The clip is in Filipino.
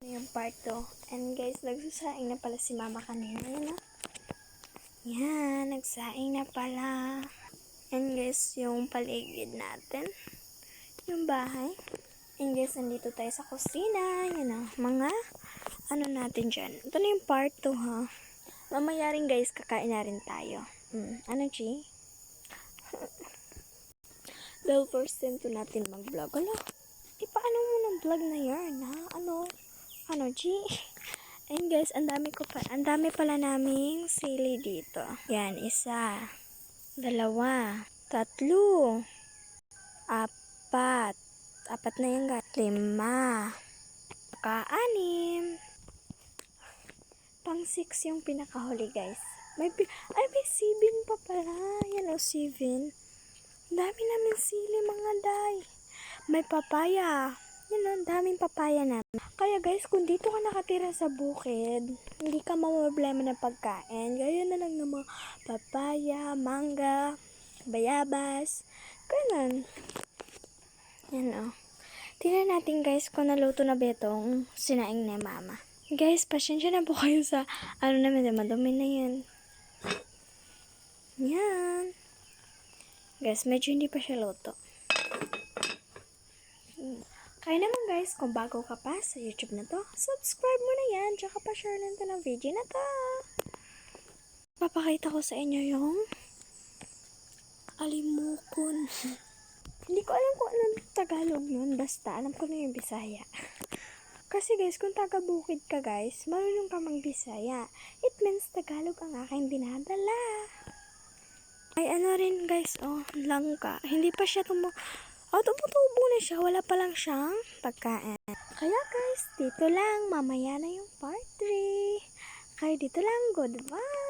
Yung part 2. And guys, nagsasaing na pala si mama kanina. Yan na. Yan, nagsaing na pala. And guys, yung paligid natin. Yung bahay. And guys, nandito tayo sa kusina. Yan na. Mga ano natin dyan. Ito na yung part 2 ha. Mamaya rin guys, kakain na rin tayo. Ano G? Dahil first time to natin mag-vlog. Ano? Paano mo ng vlog na yan ha? Ano G? And guys, ang dami pala naming sili dito. Yan, 1, 2, 3, 4. 4 na yan guys. 5. 6. Pang 6 yung pinakahuli guys. May 7 pa pala. Yan o, 7. Dami namin sili mga day. May papaya. Yan o, daming papaya na. Kaya guys, kung dito ka nakatira sa bukid, hindi ka problema ng pagkain. Gaya na lang ng mga papaya, mangga, bayabas, ganun. Yan o. Tingnan natin guys kung naluto na ba itong sinaing ni mama. Guys, pasensya na po kayo sa naman, madumi na yan. Yan. Guys, medyo hindi pa siya luto. Kaya naman guys, kung bago ka pa sa YouTube na to, subscribe mo na yan, tsaka pa-share lang to ng video na to. Papakita ko sa inyo yung alimukon. Hindi ko alam kung anong Tagalog nun, basta alam ko na yung Bisaya. Kasi guys, kung taga-bukid ka guys, marunong ka mang-Bisaya. It means Tagalog ang aking dinadala. Ay rin guys, langka. Hindi pa siya tumutubo na siya, wala pa lang siyang pagkain. Kaya guys, dito lang, mamaya na yung part 3. Kaya dito lang, goodbye!